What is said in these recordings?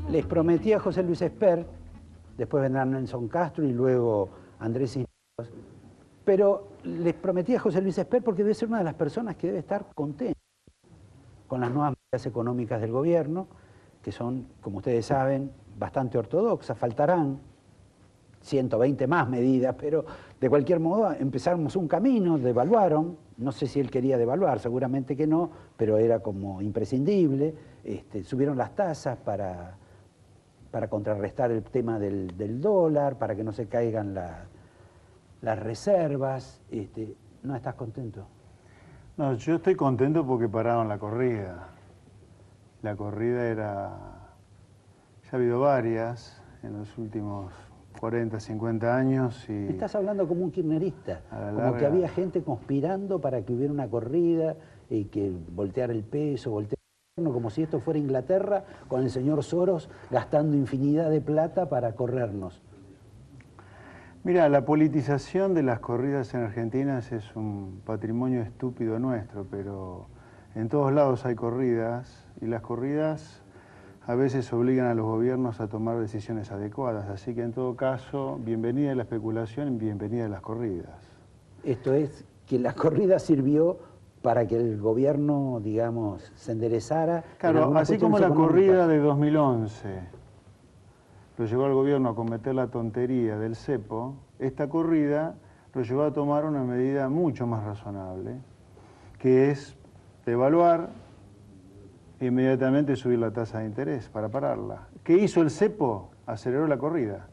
Les prometí a José Luis Esper, después vendrán Nelson Castro y luego Andrés Cisneros, pero les prometí a José Luis Esper porque debe ser una de las personas que debe estar contenta con las nuevas medidas económicas del gobierno, que son, como ustedes saben, bastante ortodoxas. Faltarán 120 más medidas, pero de cualquier modo empezamos un camino, devaluaron, no sé si él quería devaluar, seguramente que no, pero era como imprescindible, subieron las tasas para contrarrestar el tema del dólar, para que no se caigan las reservas. ¿No estás contento? No, yo estoy contento porque pararon la corrida. La corrida era... Ya ha habido varias en los últimos 40, 50 años y... Estás hablando como un kirchnerista, como larga... que había gente conspirando para que hubiera una corrida y que volteara el peso, volteara el gobierno, como si esto fuera Inglaterra, con el señor Soros gastando infinidad de plata para corrernos. Mira, la politización de las corridas en Argentina es un patrimonio estúpido nuestro, pero en todos lados hay corridas y las corridas a veces obligan a los gobiernos a tomar decisiones adecuadas, así que en todo caso, bienvenida la especulación y bienvenida las corridas. Esto es que la corrida sirvió para que el gobierno, digamos, se enderezara. Claro, así como la corrida de 2011 lo llevó al gobierno a cometer la tontería del cepo, esta corrida lo llevó a tomar una medida mucho más razonable, que es devaluar e inmediatamente subir la tasa de interés para pararla. ¿Qué hizo el cepo? Aceleró la corrida.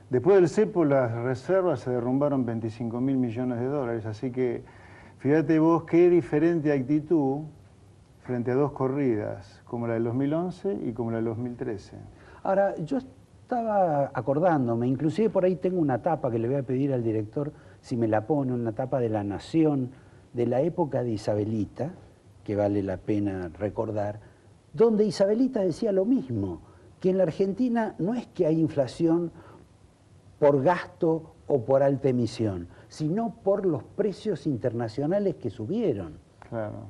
Después del cepo las reservas se derrumbaron 25.000 millones de dólares, así que fíjate vos qué diferente actitud frente a dos corridas, como la del 2011 y como la del 2013. Ahora, yo estaba acordándome, inclusive por ahí tengo una tapa que le voy a pedir al director si me la pone, una tapa de La Nación, de la época de Isabelita, que vale la pena recordar, donde Isabelita decía lo mismo, que en la Argentina no es que hay inflación por gasto o por alta emisión, sino por los precios internacionales que subieron. Claro.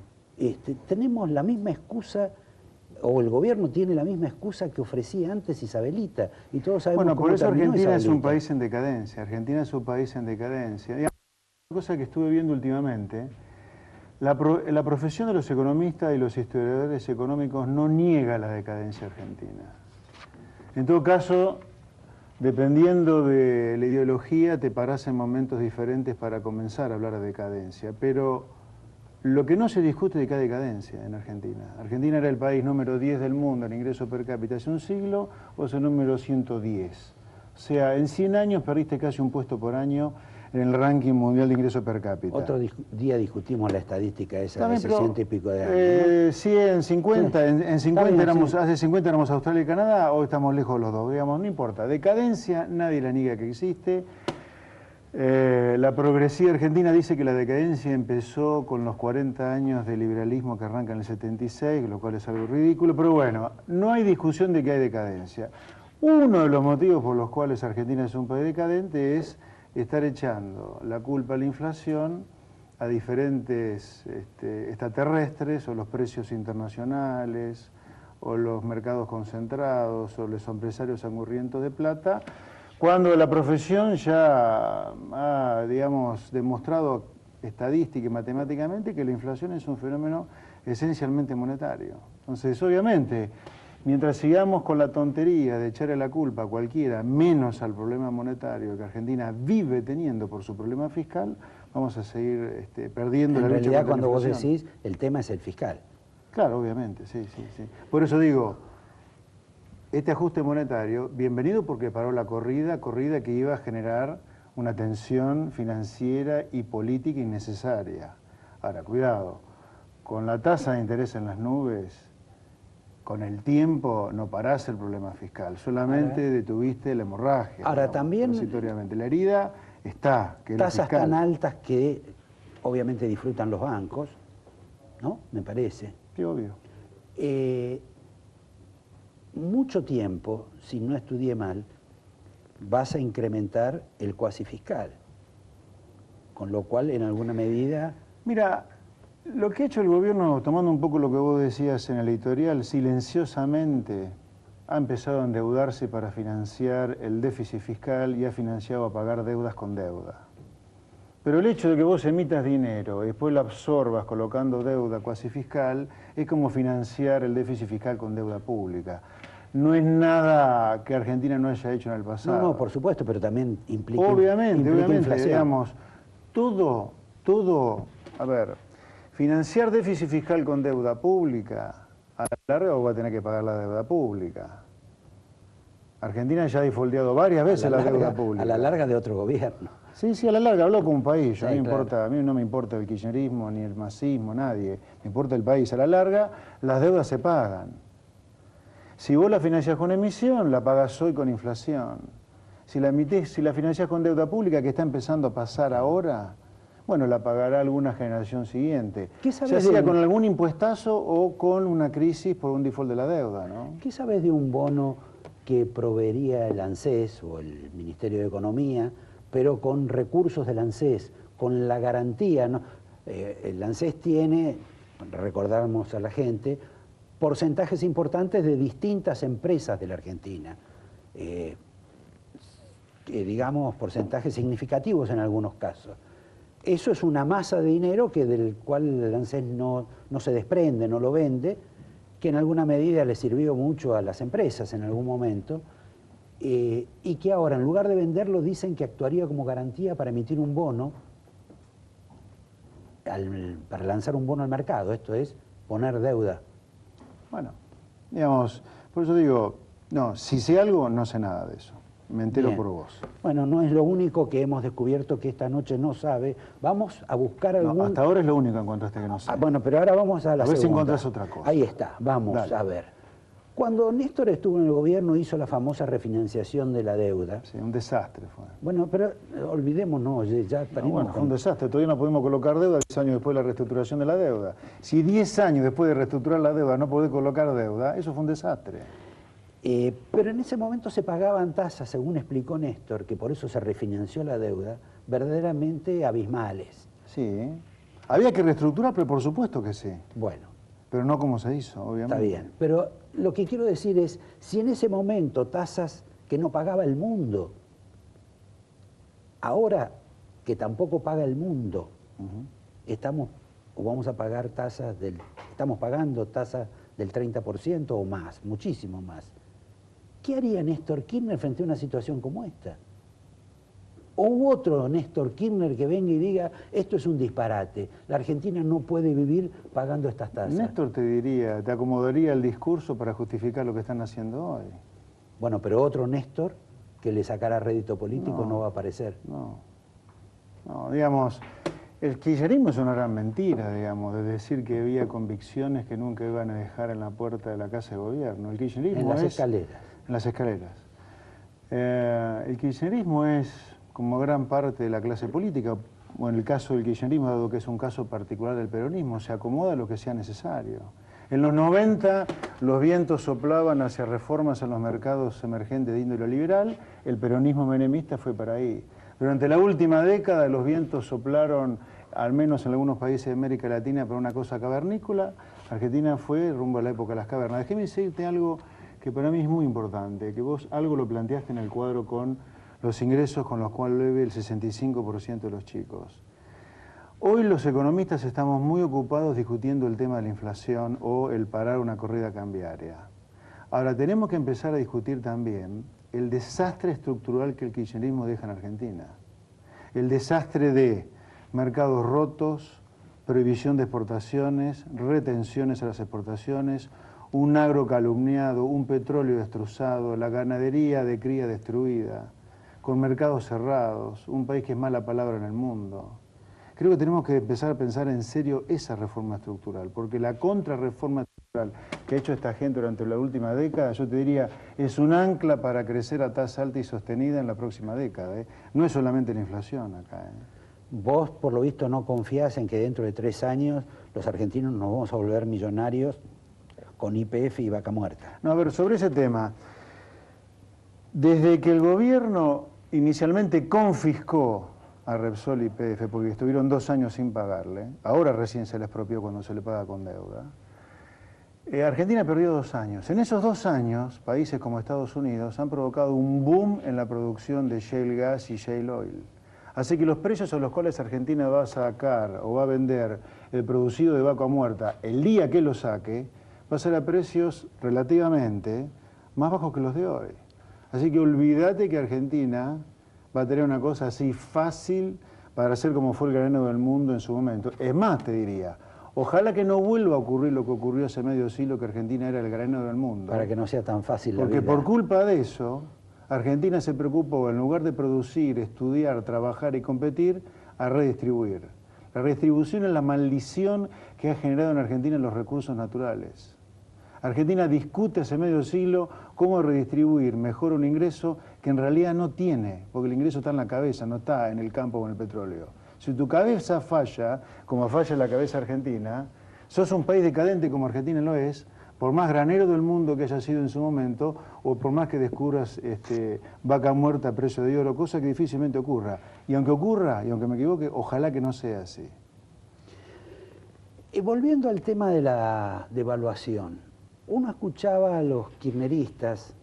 Tenemos la misma excusa, o el gobierno tiene la misma excusa que ofrecía antes Isabelita, y todos sabemos bueno, cómo por eso terminó Argentina Isabelita. es un país en decadencia, Argentina es un país en decadencia. Digamos, una cosa que estuve viendo últimamente, la profesión de los economistas y los historiadores económicos no niega la decadencia argentina. En todo caso, dependiendo de la ideología, te parás en momentos diferentes para comenzar a hablar de decadencia, pero lo que no se discute es que hay decadencia en Argentina. Argentina era el país número 10 del mundo en ingreso per cápita hace un siglo, o es el número 110. O sea, en 100 años perdiste casi un puesto por año en el ranking mundial de ingreso per cápita. Otro día discutimos la estadística esa también, de 60 y pico de años, ¿no? 100, 50, sí. en 50 bien, éramos, sí. hace 50 éramos Australia y Canadá, hoy estamos lejos los dos, digamos, no importa. Decadencia, nadie la niega que existe. La progresía argentina dice que la decadencia empezó con los 40 años de liberalismo que arranca en el 76, lo cual es algo ridículo, pero bueno, no hay discusión de que hay decadencia. Uno de los motivos por los cuales Argentina es un país decadente es estar echando la culpa a la inflación a diferentes extraterrestres o los precios internacionales o los mercados concentrados o los empresarios angurrientos de plata, cuando la profesión ya ha, digamos, demostrado estadística y matemáticamente que la inflación es un fenómeno esencialmente monetario. Entonces, obviamente, mientras sigamos con la tontería de echarle la culpa a cualquiera, menos al problema monetario que Argentina vive teniendo por su problema fiscal, vamos a seguir perdiendo la lucha contra la inflación. En realidad, cuando vos decís, el tema es el fiscal. Claro, obviamente, sí. Por eso digo, este ajuste monetario, bienvenido porque paró la corrida que iba a generar una tensión financiera y política innecesaria. Ahora, cuidado, con la tasa de interés en las nubes, con el tiempo no parás el problema fiscal, solamente detuviste la hemorragia. Ahora, digamos, también transitoriamente. La herida está, que es la tasas fiscal. tan altas que obviamente disfrutan los bancos, ¿no? Me parece. Sí, obvio. Mucho tiempo, si no estudié mal, vas a incrementar el cuasi fiscal, con lo cual en alguna medida... Mira, Lo que ha hecho el gobierno, tomando un poco lo que vos decías en el editorial, silenciosamente ha empezado a endeudarse para financiar el déficit fiscal y ha financiado a pagar deudas con deuda. Pero el hecho de que vos emitas dinero y después lo absorbas colocando deuda cuasi fiscal es como financiar el déficit fiscal con deuda pública. No es nada que Argentina no haya hecho en el pasado. No, por supuesto, pero también implica obviamente, inflación. Digamos, todo, a ver, financiar déficit fiscal con deuda pública, a la larga vos vas a tener que pagar la deuda pública. Argentina ya ha defaulteado varias veces la deuda pública. A la larga de otro gobierno. Sí, a la larga, hablo como un país. Sí, a mí no me importa el kirchnerismo ni el masismo, nadie. Me importa el país. A la larga, las deudas se pagan. Si vos la financiás con emisión, la pagás hoy con inflación. Si la financiás con deuda pública, que está empezando a pasar ahora, bueno, la pagará alguna generación siguiente. Ya sea con algún impuestazo o con una crisis por un default de la deuda, ¿no? ¿Qué sabes de un bono que proveería el ANSES o el Ministerio de Economía, pero con recursos del ANSES, con la garantía, ¿no? El ANSES tiene, recordamos a la gente, porcentajes importantes de distintas empresas de la Argentina, digamos porcentajes significativos en algunos casos. Eso es una masa de dinero del cual el ANSES no se desprende, no lo vende, que en alguna medida le sirvió mucho a las empresas en algún momento, y que ahora, en lugar de venderlo, dicen que actuaría como garantía para emitir un bono, para lanzar un bono al mercado, esto es, poner deuda. Bueno, digamos, por eso digo, no, si sé algo, no sé nada de eso. Me entero Bien. Por vos. Bueno, no es lo único que hemos descubierto que esta noche no sabe. Vamos a buscar algún... No, hasta ahora es lo único que encontraste que no sé. Bueno, pero ahora vamos a la segunda. A ver si encontrás otra cosa. Ahí está, vamos a ver. Cuando Néstor estuvo en el gobierno hizo la famosa refinanciación de la deuda. Sí, un desastre fue. Bueno, pero olvidémonos, ya bueno, fue un desastre. Todavía no pudimos colocar deuda 10 años después de la reestructuración de la deuda. Si 10 años después de reestructurar la deuda no podés colocar deuda, eso fue un desastre. Pero en ese momento se pagaban tasas, según explicó Néstor, que por eso se refinanció la deuda, verdaderamente abismales. Sí, había que reestructurar, pero por supuesto que sí. Bueno. Pero no como se hizo, obviamente. Está bien, pero lo que quiero decir es, si en ese momento tasas que no pagaba el mundo, ahora que tampoco paga el mundo, vamos a pagar estamos pagando tasas del 30% o más, muchísimo más. ¿Qué haría Néstor Kirchner frente a una situación como esta? ¿O hubo otro Néstor Kirchner que venga y diga, esto es un disparate, la Argentina no puede vivir pagando estas tasas? Néstor te acomodaría el discurso para justificar lo que están haciendo hoy. Bueno, pero otro Néstor que le sacara rédito político no va a aparecer. No, digamos, el kirchnerismo es una gran mentira, digamos, de decir que había convicciones que nunca iban a dejar en la puerta de la Casa de Gobierno. El kirchnerismo en las escaleras. En las escaleras. El kirchnerismo es, como gran parte de la clase política, o en el caso del kirchnerismo, dado que es un caso particular del peronismo, se acomoda a lo que sea necesario. En los 90 los vientos soplaban hacia reformas en los mercados emergentes de índole liberal, el peronismo menemista fue para ahí. Durante la última década los vientos soplaron, al menos en algunos países de América Latina, para una cosa cavernícola. Argentina fue rumbo a la época de las cavernas. Déjeme decirte algo que para mí es muy importante, que vos algo lo planteaste en el cuadro con los ingresos con los cuales vive el 65% de los chicos. Hoy los economistas estamos muy ocupados discutiendo el tema de la inflación o el parar una corrida cambiaria. Ahora tenemos que empezar a discutir también el desastre estructural que el kirchnerismo deja en Argentina. El desastre de mercados rotos, prohibición de exportaciones, retenciones a las exportaciones, un agro calumniado, un petróleo destrozado, la ganadería de cría destruida, con mercados cerrados, un país que es mala palabra en el mundo. Creo que tenemos que empezar a pensar en serio esa reforma estructural, porque la contrarreforma estructural que ha hecho esta gente durante la última década, yo te diría, es un ancla para crecer a tasa alta y sostenida en la próxima década. No es solamente la inflación acá. Vos, por lo visto, no confías en que dentro de 3 años los argentinos nos vamos a volver millonarios con YPF y vaca muerta. No, a ver, sobre ese tema, desde que el gobierno inicialmente confiscó a Repsol y YPF, porque estuvieron 2 años sin pagarle. Ahora recién se les expropió cuando se le paga con deuda. Argentina perdió 2 años. En esos 2 años, países como Estados Unidos han provocado un boom en la producción de shale gas y shale oil. Así que los precios a los cuales Argentina va a sacar o va a vender el producido de vaca muerta el día que lo saque, va a ser a precios relativamente más bajos que los de hoy. Así que olvídate que Argentina va a tener una cosa así fácil para hacer como fue el granero del mundo en su momento. Es más, te diría, ojalá que no vuelva a ocurrir lo que ocurrió hace medio siglo, que Argentina era el granero del mundo. Para que no sea tan fácil la Porque vida. por culpa de eso, Argentina se preocupó, en lugar de producir, estudiar, trabajar y competir, a redistribuir. La redistribución es la maldición que ha generado en Argentina los recursos naturales. Argentina discute hace medio siglo cómo redistribuir mejor un ingreso que en realidad no tiene, porque el ingreso está en la cabeza, no está en el campo o en el petróleo. Si tu cabeza falla, como falla la cabeza argentina, sos un país decadente como Argentina lo es, por más granero del mundo que haya sido en su momento, o por más que descubras vaca muerta a precio de oro, cosa que difícilmente ocurra. Y aunque ocurra, y aunque me equivoque, ojalá que no sea así. Y volviendo al tema de la devaluación, uno escuchaba a los kirchneristas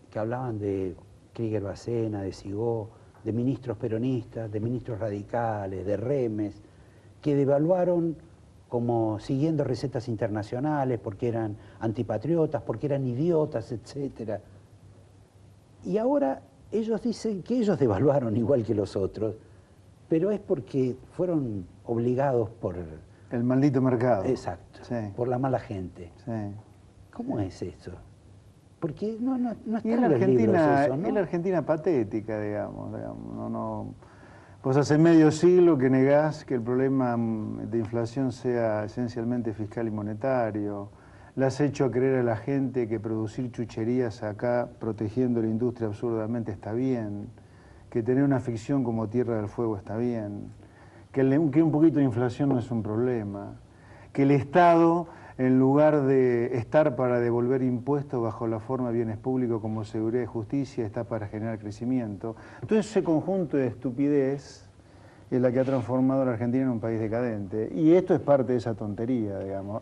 que hablaban de Krieger Bacena, de Sigó, de ministros peronistas, de ministros radicales, de remes, que devaluaron como siguiendo recetas internacionales porque eran antipatriotas, porque eran idiotas, etc. Y ahora ellos dicen que ellos devaluaron igual que los otros, pero es porque fueron obligados por... El maldito mercado. Exacto, sí. Por la mala gente. Sí. ¿Cómo es eso? Porque no está Y en los libros eso, ¿no? Es la Argentina patética, digamos. Vos hace medio siglo que negás que el problema de inflación sea esencialmente fiscal y monetario. Le has hecho creer a la gente que producir chucherías acá, protegiendo la industria absurdamente, está bien. Que tener una ficción como Tierra del Fuego está bien. Que un poquito de inflación no es un problema. Que el Estado, en lugar de estar para devolver impuestos bajo la forma de bienes públicos como seguridad y justicia, está para generar crecimiento. Todo ese conjunto de estupidez es la que ha transformado a la Argentina en un país decadente. Y esto es parte de esa tontería, digamos.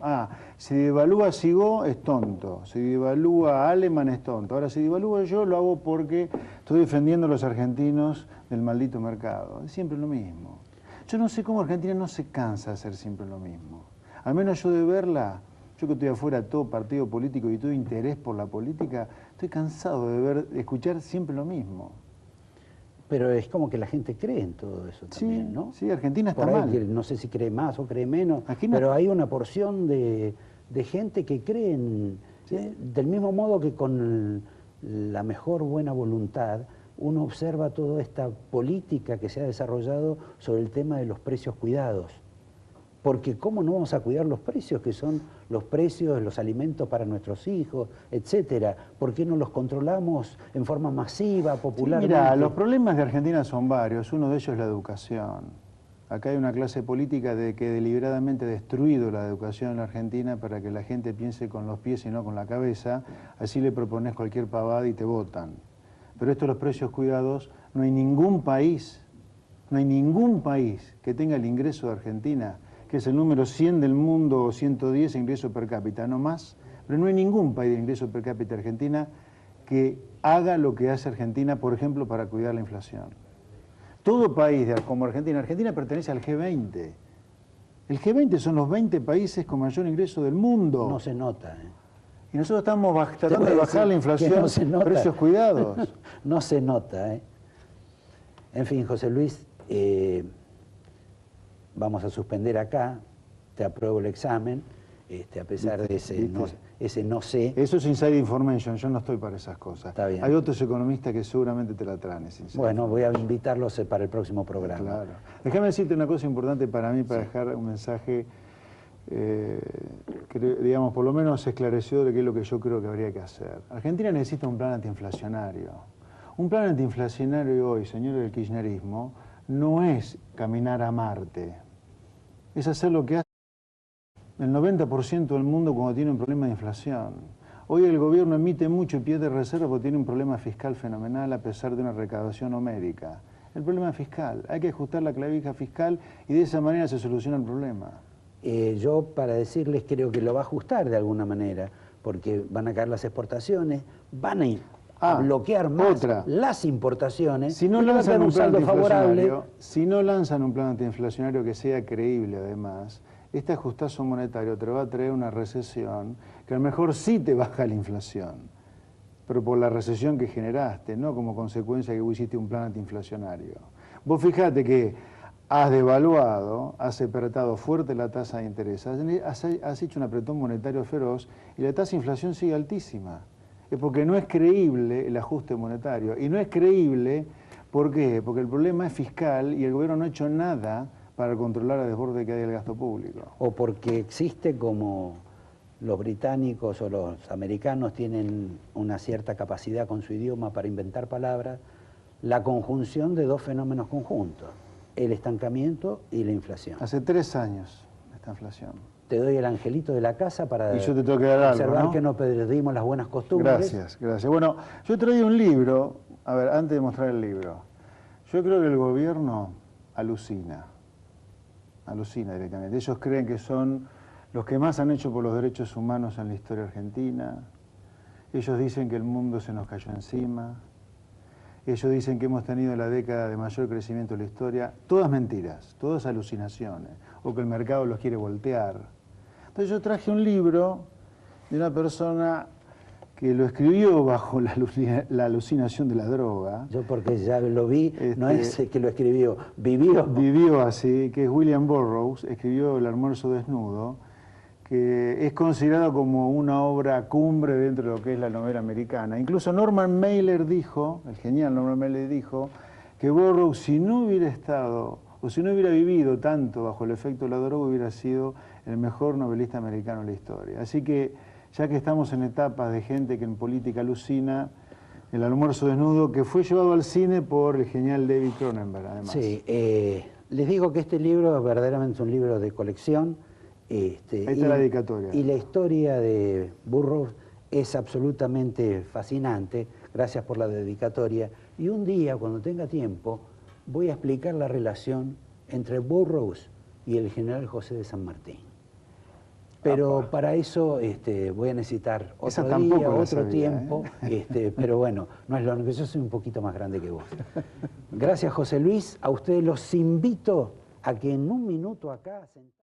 Si devalúa Sigó es tonto, si devalúa Alemán es tonto. Ahora, si devalúa yo, lo hago porque estoy defendiendo a los argentinos del maldito mercado. Es siempre lo mismo. Yo no sé cómo Argentina no se cansa de hacer siempre lo mismo. Al menos yo de verla, yo que estoy afuera de todo partido político y todo interés por la política, estoy cansado de escuchar siempre lo mismo. Pero es como que la gente cree en todo eso también, ¿no? Sí, Argentina está Por ahí, mal. no sé si cree más o cree menos, pero hay una porción de gente que cree en... del mismo modo que con la mejor buena voluntad, uno observa toda esta política que se ha desarrollado sobre el tema de los precios cuidados. Porque ¿cómo no vamos a cuidar los precios, que son los precios de los alimentos para nuestros hijos, etcétera? ¿Por qué no los controlamos en forma masiva, popularmente? Mira, los problemas de Argentina son varios. Uno de ellos es la educación. Acá hay una clase política que deliberadamente ha destruido la educación en la Argentina para que la gente piense con los pies y no con la cabeza. Así le propones cualquier pavada y te votan. Pero esto de los precios cuidados, no hay ningún país que tenga el ingreso de Argentina, que es el número 100 del mundo o 110 ingreso per cápita, no más, pero no hay ningún país de ingreso per cápita de Argentina que haga lo que hace Argentina, por ejemplo, para cuidar la inflación. Todo país como Argentina pertenece al G20. El G20 son los 20 países con mayor ingreso del mundo. No se nota, Y nosotros estamos tratando de bajar la inflación, no precios cuidados. No se nota, En fin, José Luis, vamos a suspender acá, te apruebo el examen, a pesar de ese no sé. Eso es inside information, yo no estoy para esas cosas. Está bien. Hay otros economistas que seguramente te la traen. Bueno, voy a invitarlos para el próximo programa. Claro. Déjame decirte una cosa importante para mí, para dejar un mensaje, digamos, por lo menos esclarecedor de qué es lo que yo creo que habría que hacer. Argentina necesita un plan antiinflacionario. Un plan antiinflacionario hoy, señores del kirchnerismo, no es caminar a Marte. Es hacer lo que hace el 90% del mundo cuando tiene un problema de inflación. Hoy el gobierno emite mucho y pierde reserva porque tiene un problema fiscal fenomenal a pesar de una recaudación homérica. El problema es fiscal. Hay que ajustar la clavija fiscal y de esa manera se soluciona el problema. Yo, para decirles, creo que lo va a ajustar de alguna manera, porque van a caer las exportaciones, van a bloquear más las importaciones. Si no lanzan un plan antiinflacionario, que sea creíble además, este ajustazo monetario te va a traer una recesión que a lo mejor sí te baja la inflación, pero por la recesión que generaste, no como consecuencia que vos hiciste un plan antiinflacionario. Vos fijate que has devaluado, has apretado fuerte la tasa de interés, has hecho un apretón monetario feroz y la tasa de inflación sigue altísima. Es porque no es creíble el ajuste monetario. Y no es creíble, ¿por qué? Porque el problema es fiscal y el gobierno no ha hecho nada para controlar el desborde que hay del gasto público. O porque existe, como los británicos o los americanos tienen una cierta capacidad con su idioma para inventar palabras, la conjunción de dos fenómenos conjuntos, el estancamiento y la inflación. Hace 3 años esta inflación. Te doy el angelito de la casa para y yo te tengo que dar observar algo, ¿no? que no perdimos las buenas costumbres. Gracias, gracias. Bueno, yo traí un libro, a ver, antes de mostrar el libro, yo creo que el gobierno alucina directamente. Ellos creen que son los que más han hecho por los derechos humanos en la historia argentina. Ellos dicen que el mundo se nos cayó encima. Ellos dicen que hemos tenido la década de mayor crecimiento de la historia. Todas mentiras, todas alucinaciones. O que el mercado los quiere voltear. Entonces yo traje un libro de una persona que lo escribió bajo la alucinación de la droga. Yo porque ya lo vi, no es que lo escribió, vivió. Vivió así, que es William Burroughs, escribió El almuerzo desnudo, que es considerado como una obra cumbre dentro de lo que es la novela americana. Incluso Norman Mailer dijo, el genial Norman Mailer dijo, que Burroughs, si no hubiera estado, o si no hubiera vivido tanto bajo el efecto de la droga, hubiera sido el mejor novelista americano de la historia. Así que, ya que estamos en etapas de gente que en política alucina, El almuerzo desnudo, que fue llevado al cine por el genial David Cronenberg, además. Sí, les digo que este libro es verdaderamente un libro de colección. Ahí está la dedicatoria. Y la historia de Burroughs es absolutamente fascinante. Gracias por la dedicatoria. Y un día, cuando tenga tiempo, voy a explicar la relación entre Burroughs y el general José de San Martín. Pero para eso voy a necesitar otro día, otro tiempo, pero bueno, no es lo único, yo soy un poquito más grande que vos. Gracias, José Luis. A ustedes los invito a que en un minuto acá...